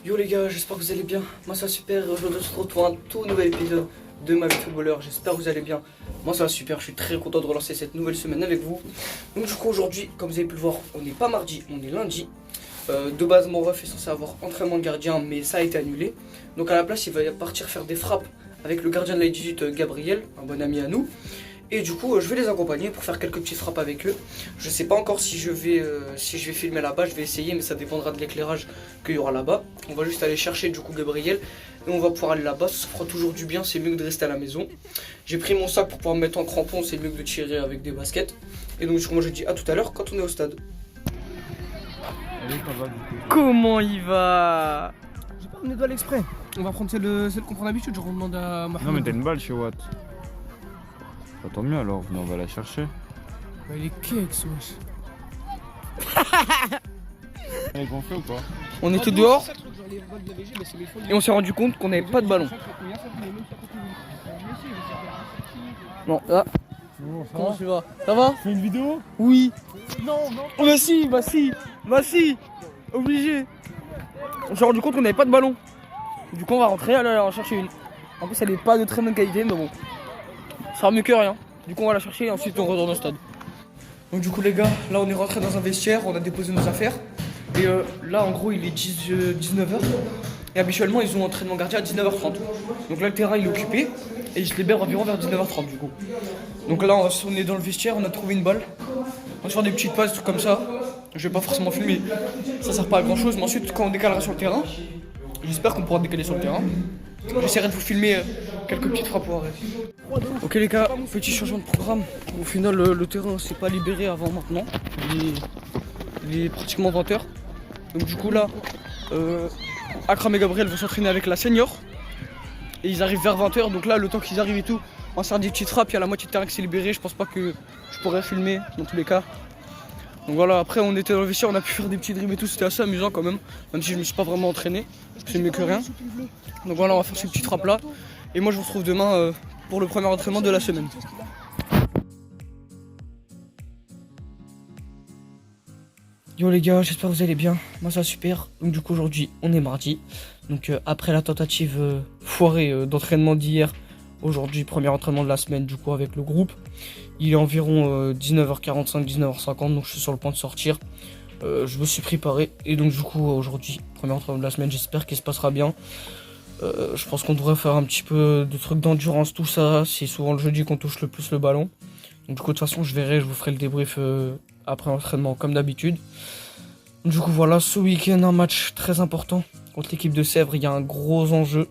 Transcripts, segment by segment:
Yo les gars, j'espère que vous allez bien. Moi ça va super. Aujourd'hui on se retrouve pour un tout nouvel épisode de ma vie de footballeur. J'espère que vous allez bien. Moi ça va super. Je suis très content de relancer cette nouvelle semaine avec vous. Donc du coup aujourd'hui, comme vous avez pu le voir, on n'est pas mardi, on est lundi. De base mon ref est censé avoir entraînement de gardien, mais ça a été annulé. Donc à la place il va partir faire des frappes avec le gardien de la 18 Gabriel, un bon ami à nous. Et du coup je vais les accompagner pour faire quelques petites frappes avec eux. Je sais pas encore si je vais filmer là-bas, je vais essayer, mais ça dépendra de l'éclairage qu'il y aura là-bas. On va juste aller chercher du coup Gabriel et on va pouvoir aller là-bas, ça fera toujours du bien, c'est mieux que de rester à la maison. J'ai pris mon sac pour pouvoir me mettre en crampon, c'est mieux que de tirer avec des baskets. Et donc du coup moi je dis à tout à l'heure quand on est au stade. Comment il va? J'ai pas ramené de balle exprès. On va prendre celle qu'on prend d'habitude, je demande à ma Non mais t'as une balle chez Watt. Bah, tant mieux alors, venez on va la chercher. Bah il est kex wesh. Elle est gonflée ou pas? On était dehors et on s'est rendu compte qu'on n'avait pas de ballon. Bon là. Comment tu vas? Ça va? Fais une vidéo? Oui. Non, non. Oh bah si, obligé. On s'est rendu compte qu'on n'avait pas de ballon. Du coup on va rentrer, aller en chercher une. En plus elle est pas de très bonne qualité, mais bon. Ça sera mieux que rien. Du coup on va la chercher et ensuite on retourne au stade. Donc du coup les gars, là on est rentré dans un vestiaire, on a déposé nos affaires. Et là en gros il est 19h. Et habituellement ils ont entraînement gardien à 19h30. Donc là le terrain il est occupé. Et ils se libèrent environ vers 19h30 du coup. Donc là on est dans le vestiaire, on a trouvé une balle. On va se faire des petites passes, trucs comme ça. Je vais pas forcément filmer, ça sert pas à grand chose. Mais ensuite quand on décalera sur le terrain, j'espère qu'on pourra décaler sur le terrain. J'essaierai de vous filmer quelques petites frappes au arrêt. Ok les gars, petit changement de programme. Au final le terrain s'est pas libéré avant maintenant. Il est pratiquement 20h. Donc du coup là, Akram et Gabriel vont s'entraîner avec la senior. Et ils arrivent vers 20h, donc là le temps qu'ils arrivent et tout, on va se faire des petites frappes, il y a la moitié de terrain qui s'est libéré, je pense pas que je pourrais filmer dans tous les cas. Donc voilà, après on était dans le vestiaire, on a pu faire des petits dribbles et tout, c'était assez amusant quand même si je me suis pas vraiment entraîné, c'est mieux que rien. Donc voilà, on va faire ces petites frappes là, et moi je vous retrouve demain pour le premier entraînement de la semaine. Yo les gars, j'espère que vous allez bien, moi ça va super. Donc du coup aujourd'hui on est mardi. Donc après la tentative foirée d'entraînement d'hier, aujourd'hui premier entraînement de la semaine du coup avec le groupe. Il est environ 19h45, 19h50, donc je suis sur le point de sortir. Je me suis préparé et donc du coup aujourd'hui premier entraînement de la semaine, j'espère qu'il se passera bien. Je pense qu'on devrait faire un petit peu de trucs d'endurance, tout ça. C'est souvent le jeudi qu'on touche le plus le ballon. Donc du coup de toute façon je vous ferai le débrief après l'entraînement comme d'habitude. Du coup voilà, ce week-end un match très important contre l'équipe de Sèvres, il y a un gros enjeu.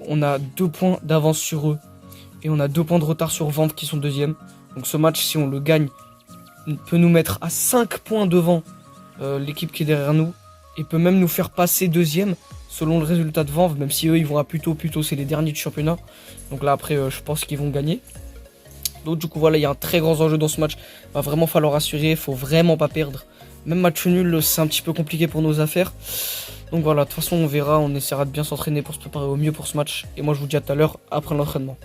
On a 2 points d'avance sur eux et on a 2 points de retard sur Vanves qui sont deuxième. Donc ce match, si on le gagne, peut nous mettre à 5 points devant l'équipe qui est derrière nous et peut même nous faire passer deuxième selon le résultat de Vanves, même si eux ils vont à plutôt c'est les derniers du championnat. Donc là après je pense qu'ils vont gagner. Donc du coup voilà, il y a un très grand enjeu dans ce match. Il va vraiment falloir assurer, il faut vraiment pas perdre. Même match nul, c'est un petit peu compliqué pour nos affaires. Donc voilà, de toute façon on verra, on essaiera de bien s'entraîner pour se préparer au mieux pour ce match. Et moi je vous dis à tout à l'heure après l'entraînement.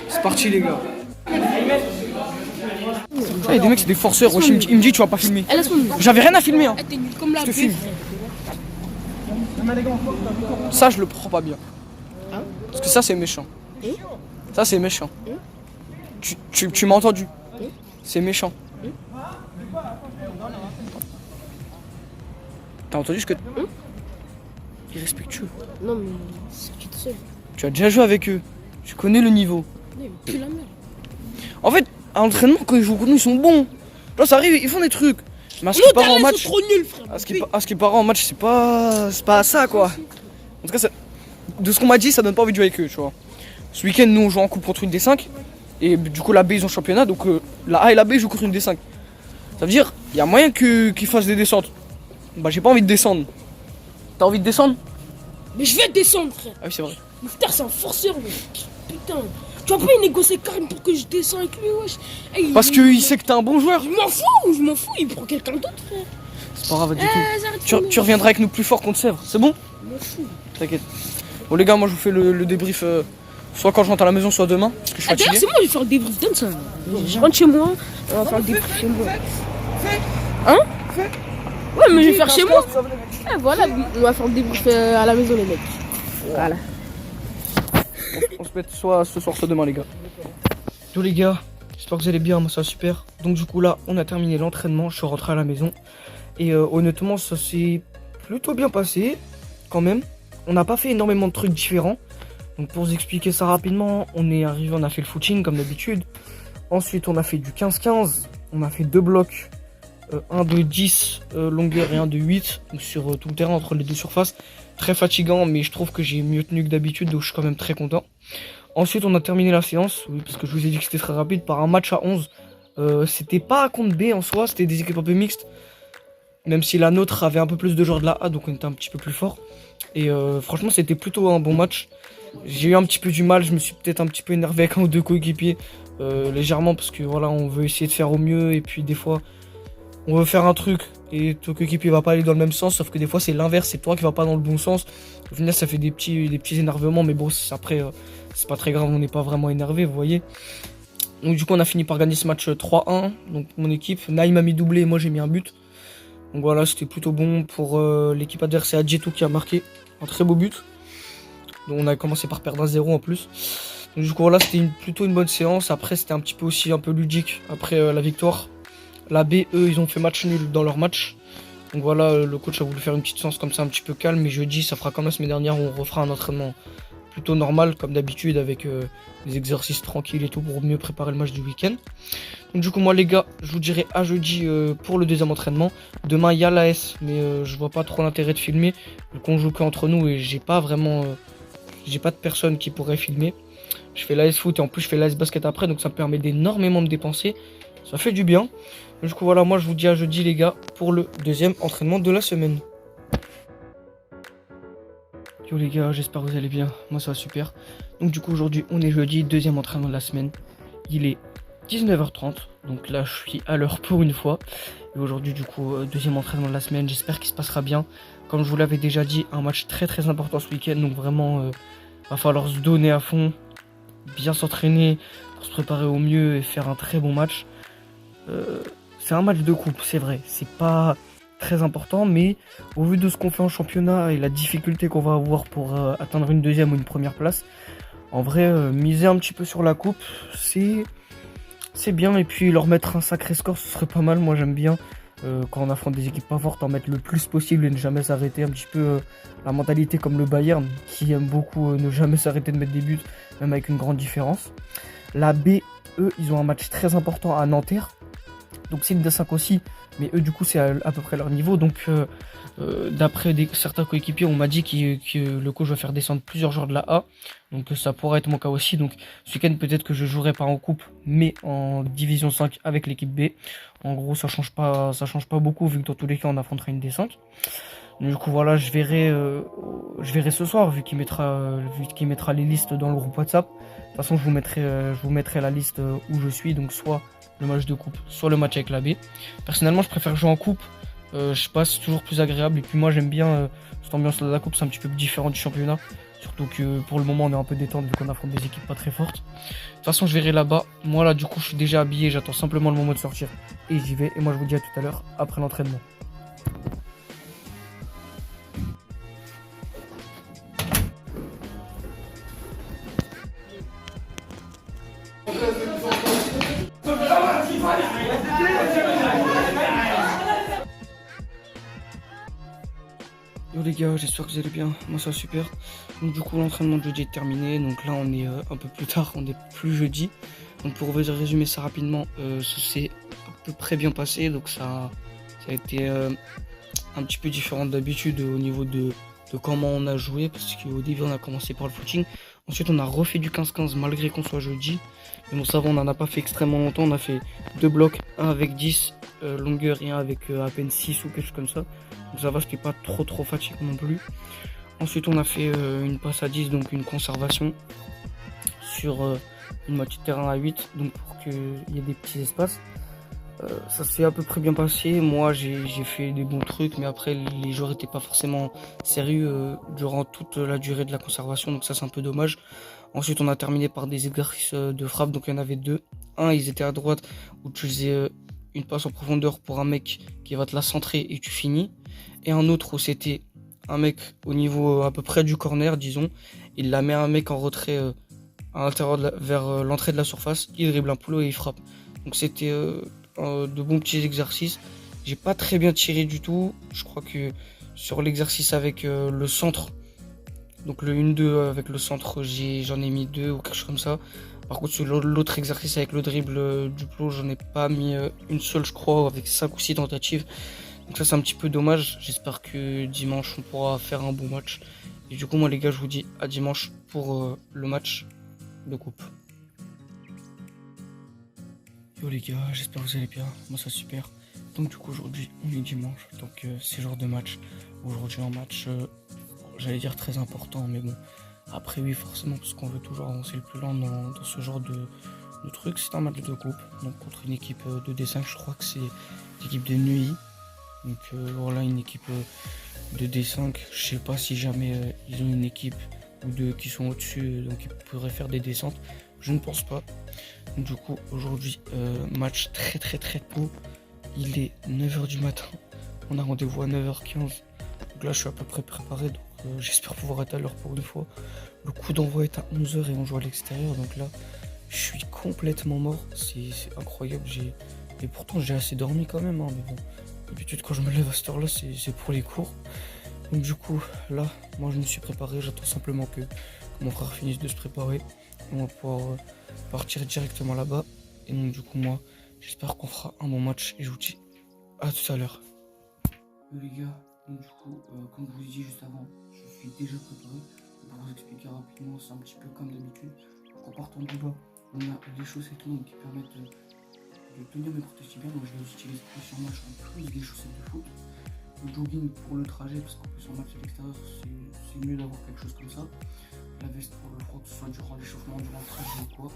C'est parti les gars. Il y a des mecs c'est des forceurs, wesh, il me dit tu vas pas filmer. J'avais rien à filmer hein. Je te filme. Ça je le prends pas bien. Parce que ça c'est méchant. Ça c'est méchant. Tu m'as entendu? C'est méchant. T'as entendu ce que... Irrespectueux. Non mais c'est que tu te seul. Tu as déjà joué avec eux. Tu connais le niveau. Non, mais plus la merde. En fait, à l'entraînement quand ils jouent contre nous ils sont bons. Là ça arrive, ils font des trucs. Mais à ce qui part en match... trop nul, frère. À ce qui part en match c'est pas ça quoi. En tout cas de ce qu'on m'a dit ça donne pas envie de jouer avec eux tu vois. Ce week-end nous on joue en coupe contre une D5. Et du coup la B ils ont championnat donc la A et la B jouent contre une D5. Ça veut dire il y a moyen qu'ils fassent des descentes. Bah j'ai pas envie de descendre. T'as envie de descendre? Mais je vais descendre, frère. Ah oui c'est vrai. Mon frère c'est un forceur, mais putain. Tu vas pas négocier Karim pour que je descends avec lui, wesh. Hey, Parce qu'il sait que t'es un bon joueur. Je m'en fous, il prend quelqu'un d'autre, frère. C'est pas grave du tout. J'arrête Tu reviendras avec nous plus fort contre Sèvres, c'est bon? M'en fous. T'inquiète. Bon les gars, moi je vous fais le débrief soit quand je rentre à la maison, soit demain, parce que je suis Ah, d'ailleurs, fatigué. c'est moi, je vais faire le débrief donne ça. Je rentre chez moi, on va faire le débrief chez moi. Hein? Ouais, mais je vais faire chez moi. Ah, voilà, on va faire le débrief à la maison, les mecs. Voilà. On se met soit ce soir, soit demain les gars. Yo les gars, j'espère que vous allez bien, moi ça va super. Donc du coup là, on a terminé l'entraînement, je suis rentré à la maison. Et honnêtement, ça s'est plutôt bien passé, quand même. On n'a pas fait énormément de trucs différents. Donc pour vous expliquer ça rapidement, on est arrivé, on a fait le footing comme d'habitude. Ensuite on a fait du 15-15, on a fait deux blocs, un de 10 longueur et un de 8, donc sur tout le terrain entre les deux surfaces. Très fatigant, mais je trouve que j'ai mieux tenu que d'habitude, donc je suis quand même très content. Ensuite on a terminé la séance, oui, parce que je vous ai dit que c'était très rapide, par un match à 11. C'était pas contre B en soi, c'était des équipes un peu mixtes. Même si la nôtre avait un peu plus de joueurs de la A, donc on était un petit peu plus fort. Et franchement c'était plutôt un bon match. J'ai eu un petit peu du mal, je me suis peut-être un petit peu énervé avec un ou deux coéquipiers, légèrement, parce que voilà, on veut essayer de faire au mieux, et puis des fois, on veut faire un truc, et ton coéquipier va pas aller dans le même sens, sauf que des fois c'est l'inverse, c'est toi qui va pas dans le bon sens. Au final ça fait des petits énervements, mais bon, après, c'est pas très grave, on n'est pas vraiment énervé, vous voyez. Donc du coup on a fini par gagner ce match 3-1, donc mon équipe, Naïm a mis doublé et moi j'ai mis un but. Donc voilà, c'était plutôt bon pour l'équipe adverse, c'est Adjetou qui a marqué un très beau but. Donc on a commencé par perdre 1-0 en plus. Donc du coup là c'était plutôt une bonne séance. Après c'était un petit peu aussi un peu ludique après la victoire. La B, eux, ils ont fait match nul dans leur match. Donc voilà, le coach a voulu faire une petite séance comme ça un petit peu calme. Mais jeudi, ça fera comme la semaine dernière, on refera un entraînement plutôt normal comme d'habitude avec des exercices tranquilles et tout pour mieux préparer le match du week-end. Donc du coup moi les gars, je vous dirai à jeudi pour le deuxième entraînement. Demain il y a l'AS, mais je vois pas trop l'intérêt de filmer. Vu qu'on joue qu'entre nous et j'ai pas vraiment... j'ai pas de personne qui pourrait filmer. Je fais l'AS foot et en plus je fais l'AS basket après, donc ça me permet d'énormément me dépenser. Ça fait du bien. Du coup voilà, moi je vous dis à jeudi les gars pour le deuxième entraînement de la semaine. Yo les gars, j'espère que vous allez bien. Moi ça va super. Donc du coup aujourd'hui on est jeudi, deuxième entraînement de la semaine. Il est 19h30, donc là je suis à l'heure pour une fois. Et aujourd'hui du coup deuxième entraînement de la semaine, j'espère qu'il se passera bien. Comme je vous l'avais déjà dit, un match très très important ce week-end, donc vraiment va falloir se donner à fond, bien s'entraîner pour se préparer au mieux et faire un très bon match. C'est un match de coupe, c'est vrai, c'est pas très important, mais au vu de ce qu'on fait en championnat et la difficulté qu'on va avoir pour atteindre une deuxième ou une première place, en vrai, miser un petit peu sur la coupe, c'est bien, et puis leur mettre un sacré score, ce serait pas mal, moi j'aime bien. Quand on affronte des équipes pas fortes, en mettre le plus possible et ne jamais s'arrêter. Un petit peu la mentalité comme le Bayern qui aime beaucoup ne jamais s'arrêter de mettre des buts, même avec une grande différence. La B, eux, ils ont un match très important à Nanterre, donc c'est une D5 aussi, mais eux du coup c'est à peu près leur niveau. Donc d'après certains coéquipiers, on m'a dit que le coach va faire descendre plusieurs joueurs de la A, donc ça pourrait être mon cas aussi. Donc ce week-end peut-être que je jouerai pas en coupe mais en division 5 avec l'équipe B. En gros ça change pas beaucoup vu que dans tous les cas on affrontera une D5. Du coup voilà, je verrai ce soir vu qu'il mettra les listes dans le groupe WhatsApp. De toute façon je vous mettrai la liste où je suis, donc soit le match de coupe, soit le match avec la B. Personnellement je préfère jouer en coupe. Je sais pas, c'est toujours plus agréable, et puis moi j'aime bien cette ambiance de la coupe, c'est un petit peu différent du championnat, surtout que pour le moment on est un peu détente vu qu'on affronte des équipes pas très fortes. De toute façon je verrai là-bas. Moi là du coup je suis déjà habillé, j'attends simplement le moment de sortir et j'y vais, et moi je vous dis à tout à l'heure après l'entraînement. Yo les gars, j'espère que vous allez bien, moi ça va super. Donc du coup l'entraînement de jeudi est terminé, donc là on est un peu plus tard, on n'est plus jeudi. Donc pour vous résumer ça rapidement, ça s'est à peu près bien passé, donc ça a été un petit peu différent d'habitude au niveau de comment on a joué, parce qu'au début on a commencé par le footing, ensuite on a refait du 15-15 malgré qu'on soit jeudi. Mais bon ça va, on n'en a pas fait extrêmement longtemps, on a fait deux blocs, un avec 10 longueur et un avec à peine 6 ou quelque chose comme ça. Donc ça va, j'étais pas trop fatigué non plus. Ensuite on a fait une passe à 10, donc une conservation sur une moitié de terrain à 8, donc pour qu'il y ait des petits espaces. Ça s'est à peu près bien passé. Moi, j'ai fait des bons trucs, mais après, les joueurs n'étaient pas forcément sérieux durant toute la durée de la conservation, donc ça, c'est un peu dommage. Ensuite, on a terminé par des exercices de frappe, donc il y en avait deux. Un, ils étaient à droite, où tu faisais une passe en profondeur pour un mec qui va te la centrer et tu finis. Et un autre où c'était un mec au niveau à peu près du corner, disons. Il la met un mec en retrait à l'intérieur vers l'entrée de la surface. Il dribble un poulot et il frappe. Donc c'était de bons petits exercices. J'ai pas très bien tiré du tout. Je crois que sur l'exercice avec le centre, donc le 1-2 avec le centre, j'en ai mis 2 ou quelque chose comme ça. Par contre, sur l'autre exercice avec le dribble du plot, j'en ai pas mis une seule, je crois, avec 5 ou 6 tentatives. Donc ça, c'est un petit peu dommage. J'espère que dimanche, on pourra faire un bon match. Et du coup, moi, les gars, je vous dis à dimanche pour le match de coupe. Yo les gars, j'espère que vous allez bien. Moi, ça super. Donc du coup, aujourd'hui, on est dimanche. Donc c'est jour de match. Aujourd'hui, un match, j'allais dire très important, mais bon. Après, oui, forcément, parce qu'on veut toujours avancer le plus loin dans ce genre de truc. C'est un match de coupe, donc contre une équipe de D5, je crois que c'est l'équipe de Neuilly. Donc voilà, une équipe de D5. Je sais pas si jamais ils ont une équipe ou deux qui sont au-dessus, donc ils pourraient faire des descentes. Je ne pense pas. Donc, du coup, aujourd'hui, match très tôt. Il est 9h du matin. On a rendez-vous à 9h15. Donc là, je suis à peu près préparé. Donc j'espère pouvoir être à l'heure pour une fois. Le coup d'envoi est à 11h et on joue à l'extérieur. Donc là, je suis complètement mort. C'est incroyable. Et pourtant, j'ai assez dormi quand même. Hein, mais bon, d'habitude, quand je me lève à cette heure-là, c'est pour les cours. Donc du coup, là, moi, je me suis préparé. J'attends simplement que mon frère finisse de se préparer. On va pouvoir partir directement là-bas. Et donc du coup, moi, j'espère qu'on fera un bon match. Et je vous dis à tout à l'heure. Les gars, donc du coup, comme je vous l'ai dit juste avant, je suis déjà préparé. Pour vous expliquer rapidement, c'est un petit peu comme d'habitude. En partant du bas, on a les chaussettes longues qui permettent de tenir mes protèges bien. Donc je les utilise plus en match en plus des chaussettes de foot. Le jogging pour le trajet, parce qu'en plus en match à l'extérieur, c'est mieux d'avoir quelque chose comme ça. La veste pour le froid, que ce soit durant l'échauffement, durant le trajet ou quoi.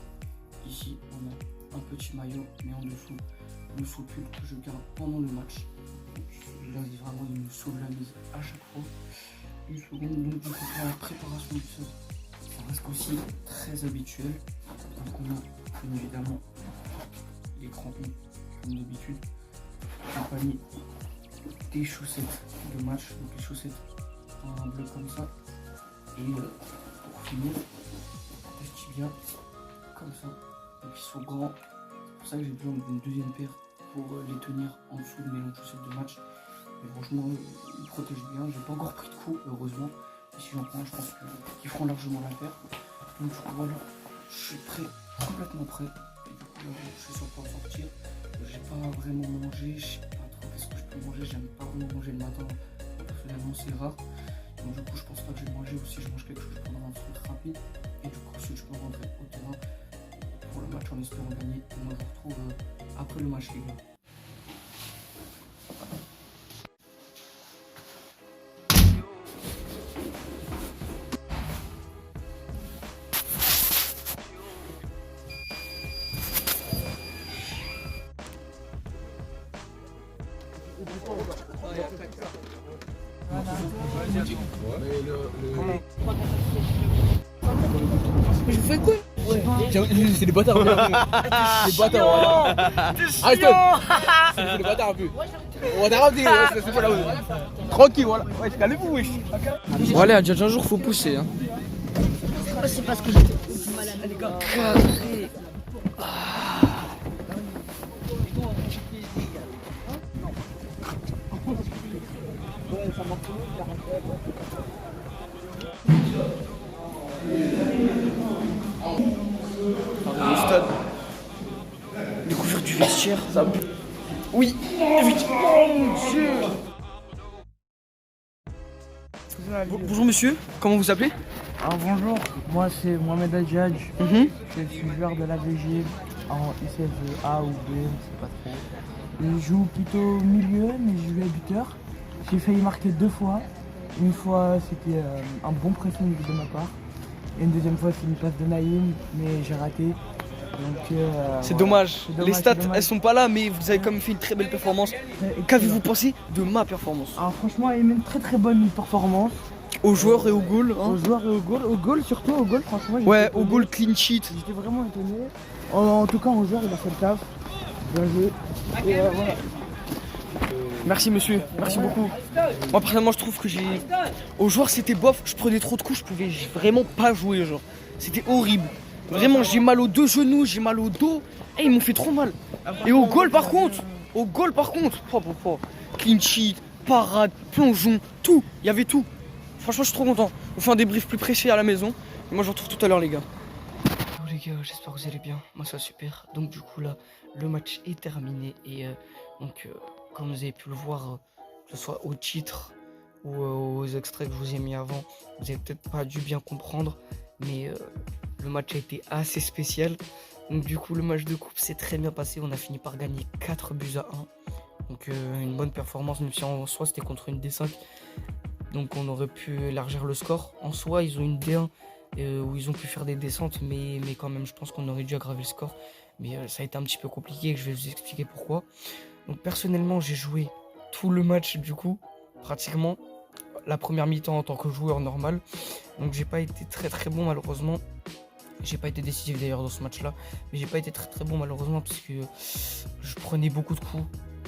Ici, on a un petit maillot, mais en dessous, le sous-pull que je garde pendant le match. Là, vraiment, il me sauve la mise à chaque fois. Une seconde, donc du coup, pour la préparation du sol, ça reste aussi très habituel. Donc on a bien évidemment les crampons, comme d'habitude, accompagné des chaussettes de match, donc les chaussettes en bleu comme ça. Et pour finir, des tibias comme ça, donc ils sont grands. C'est pour ça que j'ai besoin d'une deuxième paire pour les tenir en dessous de mes longues chaussettes de match. Mais franchement, ils protègent bien. J'ai pas encore pris de coup, heureusement. Et si j'en prends, je pense qu'ils feront largement l'affaire. Donc du coup, voilà, je suis prêt, complètement prêt. Et du coup, là, je suis sur le point de sortir. J'ai pas vraiment mangé, je sais pas trop qu'est-ce que je peux manger. J'aime pas vraiment manger le matin. Personnellement, c'est rare. Donc du coup, je pense pas que je vais manger, ou si je mange quelque chose, je prendrai un truc rapide. Et du coup, ensuite, je peux rentrer au terrain pour le match en espérant gagner. Et moi, je vous retrouve après le match, les gars. Je fais quoi? C'est des bâtards. Des bâtards. Arrête-toi. C'est des bâtards un peu. On a ramené, c'est pas là. Tranquille, voilà. Ouais, calmez-vous, wesh. Bon, allez, un jour, faut pousser. Hein. C'est parce que j'étais malade. Carré. Le stade. Découvrir du vestiaire. Ça... Oui, vite. Oh mon Dieu. Bonjour monsieur, comment vous appelez? Alors bonjour, moi c'est Mohamed Adjadj, je suis joueur de la VG en ICF A ou B, je sais pas trop. Je joue plutôt milieu, mais je joue à buteur. J'ai failli marquer 2 fois. Une fois c'était un bon pressing de ma part. Et une deuxième fois c'est une passe de Naïm, mais j'ai raté. C'est voilà. dommage. C'est dommage, Les stats, c'est dommage. elles sont pas là, mais vous avez quand même fait une très belle performance. Qu'avez-vous pensé de ma performance? Alors franchement, il y a une très très bonne performance. Aux joueurs et aux goals, hein. Aux joueurs et au goal. Au goal, surtout au goal, franchement. j'étais Ouais, étonné. au goal clean sheet. J'étais vraiment étonné. En tout cas, au joueur, il a fait le taf. Bien joué. Et voilà. Merci monsieur, merci beaucoup. Moi personnellement je trouve que j'ai... Aux joueurs c'était bof, je prenais trop de coups, je pouvais vraiment pas jouer genre. C'était horrible. Vraiment j'ai mal aux deux genoux, j'ai mal au dos. Et ils m'ont fait trop mal. Et au goal par contre, clean sheet, parade, plongeon, tout, il y avait tout. Franchement je suis trop content. On fait un débrief plus précis à la maison. Et moi je vous retrouve tout à l'heure les gars. Bon les gars, j'espère que vous allez bien. Moi ça va super. Donc du coup là, le match est terminé et comme vous avez pu le voir, que ce soit au titre ou aux extraits que je vous ai mis avant, vous avez peut-être pas dû bien comprendre, mais le match a été assez spécial. Donc du coup le match de coupe s'est très bien passé, on a fini par gagner 4 buts à 1. Donc une bonne performance, même si en soi c'était contre une D5. Donc on aurait pu élargir le score. En soi ils ont une D1 où ils ont pu faire des descentes, mais quand même je pense qu'on aurait dû aggraver le score. Mais ça a été un petit peu compliqué et je vais vous expliquer pourquoi. Donc personnellement j'ai joué tout le match du coup, pratiquement la première mi-temps en tant que joueur normal. Donc j'ai pas été très bon malheureusement. J'ai pas été décisif d'ailleurs dans ce match là, mais j'ai pas été très bon malheureusement parce que je prenais beaucoup de coups.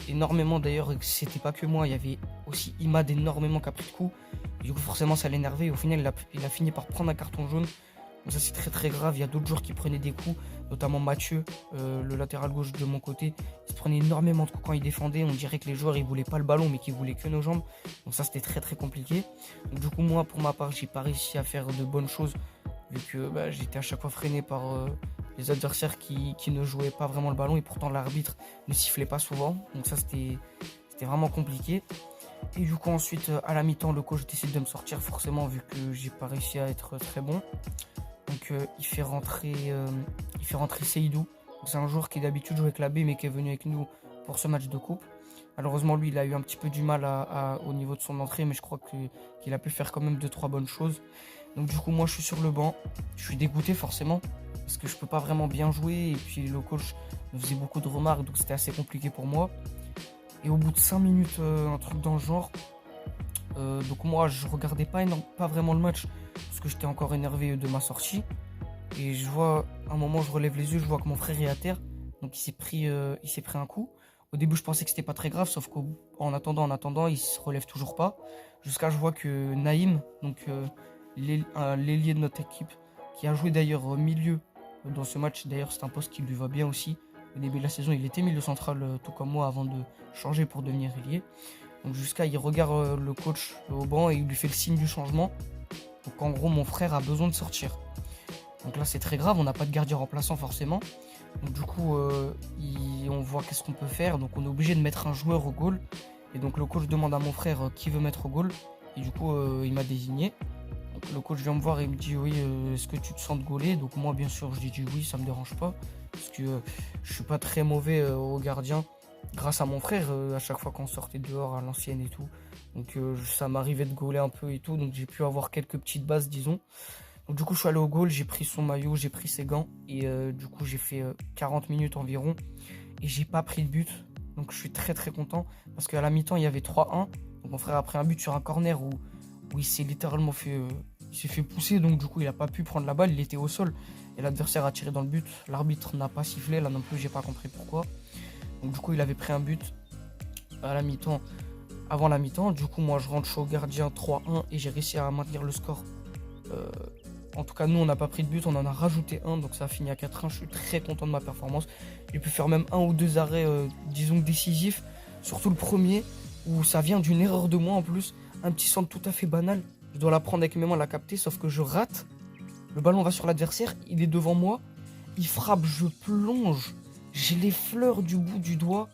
Énormément d'ailleurs, c'était pas que moi, il y avait aussi Imad énormément qui a pris de coups. Et du coup forcément ça l'énervait et au final il a fini par prendre un carton jaune. Donc ça c'est très grave, il y a d'autres joueurs qui prenaient des coups, notamment Mathieu, le latéral gauche de mon côté. Il se prenait énormément de coups quand il défendait, on dirait que les joueurs ils voulaient pas le ballon mais qu'ils voulaient que nos jambes. Donc ça c'était très compliqué. Donc du coup moi pour ma part j'ai pas réussi à faire de bonnes choses vu que j'étais à chaque fois freiné par les adversaires qui ne jouaient pas vraiment le ballon et pourtant l'arbitre ne sifflait pas souvent. Donc ça c'était vraiment compliqué. Et du coup ensuite à la mi-temps le coach décide de me sortir forcément vu que j'ai pas réussi à être très bon. Donc il fait rentrer Seydou. C'est un joueur qui d'habitude joue avec la B mais qui est venu avec nous pour ce match de coupe. Malheureusement lui il a eu un petit peu du mal au niveau de son entrée, mais je crois qu'il a pu faire quand même 2-3 bonnes choses. Donc du coup moi je suis sur le banc, je suis dégoûté forcément parce que je peux pas vraiment bien jouer et puis le coach me faisait beaucoup de remarques donc c'était assez compliqué pour moi. Et au bout de 5 minutes, un truc dans le genre, donc moi je regardais pas vraiment le match parce que j'étais encore énervé de ma sortie. Et je vois, à un moment je relève les yeux, je vois que mon frère est à terre, donc il s'est pris un coup. Au début je pensais que c'était pas très grave, sauf qu'en attendant, il se relève toujours pas. Jusqu'à je vois que Naïm, donc l'ailier de notre équipe, qui a joué d'ailleurs milieu dans ce match, d'ailleurs c'est un poste qui lui va bien aussi. Au début de la saison il était milieu central tout comme moi avant de changer pour devenir ailier. Donc jusqu'à il regarde le coach au banc et il lui fait le signe du changement. Donc en gros mon frère a besoin de sortir. Donc là c'est très grave, on n'a pas de gardien remplaçant forcément. Donc du coup on voit qu'est-ce qu'on peut faire. Donc on est obligé de mettre un joueur au goal. Et donc le coach demande à mon frère qui veut mettre au goal. Et du coup il m'a désigné. Donc le coach vient me voir et me dit oui est-ce que tu te sens de gauler. Donc moi bien sûr je dis oui, ça me dérange pas. Parce que je suis pas très mauvais au gardien. Grâce à mon frère, à chaque fois qu'on sortait dehors à l'ancienne et tout. Donc ça m'arrivait de gauler un peu et tout. Donc j'ai pu avoir quelques petites bases disons. Donc du coup je suis allé au goal, j'ai pris son maillot, j'ai pris ses gants. Et du coup j'ai fait 40 minutes environ. Et j'ai pas pris de but. Donc je suis très content. Parce qu'à la mi-temps il y avait 3-1. Donc mon frère a pris un but sur un corner où il s'est littéralement fait... il s'est fait pousser, donc du coup il a pas pu prendre la balle, il était au sol. Et l'adversaire a tiré dans le but. L'arbitre n'a pas sifflé, là non plus j'ai pas compris pourquoi. Donc du coup il avait pris un but à la mi-temps, avant la mi-temps. Du coup moi je rentre chaud gardien 3-1 et j'ai réussi à maintenir le score. En tout cas nous on n'a pas pris de but, on en a rajouté un, donc ça a fini à 4-1. Je suis très content de ma performance. J'ai pu faire même 1 ou 2 arrêts disons décisifs. Surtout le premier où ça vient d'une erreur de moi en plus. Un petit centre tout à fait banal. Je dois la prendre avec mes mains, la capter, sauf que je rate. Le ballon va sur l'adversaire, il est devant moi. Il frappe, je plonge. J'ai les fleurs du bout du doigt.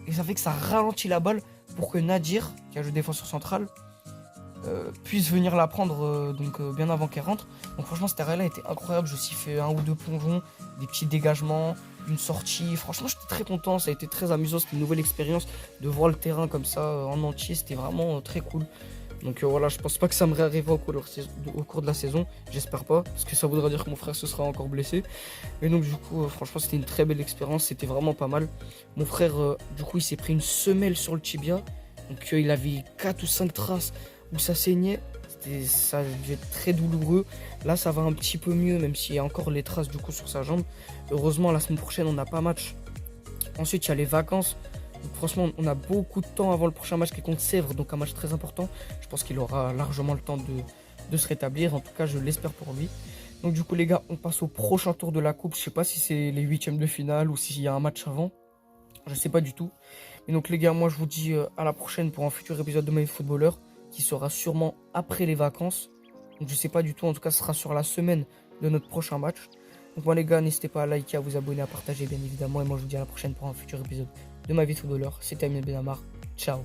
Et ça fait que ça ralentit la balle pour que Nadir, qui a joué défenseur central, puisse venir la prendre bien avant qu'elle rentre. Donc franchement cet arrêt-là était incroyable. Je sifflais 1 ou 2 plongeons, des petits dégagements, une sortie. Franchement j'étais très content, ça a été très amusant. C'était une nouvelle expérience de voir le terrain comme ça en entier. C'était vraiment très cool. Donc voilà, je pense pas que ça me réarrivera au cours de la saison. J'espère pas, parce que ça voudrait dire que mon frère se sera encore blessé. Et donc du coup, franchement, c'était une très belle expérience. C'était vraiment pas mal. Mon frère, du coup, il s'est pris une semelle sur le tibia. Donc il avait 4 ou 5 traces où ça saignait. Ça devait être très douloureux. Là, ça va un petit peu mieux, même s'il y a encore les traces du coup sur sa jambe. Heureusement, la semaine prochaine, on n'a pas match. Ensuite, il y a les vacances. Donc, franchement, on a beaucoup de temps avant le prochain match qui est contre Sèvres, donc un match très important. Je pense qu'il aura largement le temps de se rétablir. En tout cas, je l'espère pour lui. Donc du coup, les gars, on passe au prochain tour de la coupe. Je sais pas si c'est les huitièmes de finale ou s'il y a un match avant. Je sais pas du tout. Et donc les gars, moi je vous dis à la prochaine pour un futur épisode de My Footballer qui sera sûrement après les vacances. Donc je sais pas du tout, en tout cas ce sera sur la semaine de notre prochain match. Donc moi les gars, n'hésitez pas à liker, à vous abonner, à partager bien évidemment. Et moi je vous dis à la prochaine pour un futur épisode de My Footballer. C'était Amine Benamar. Ciao.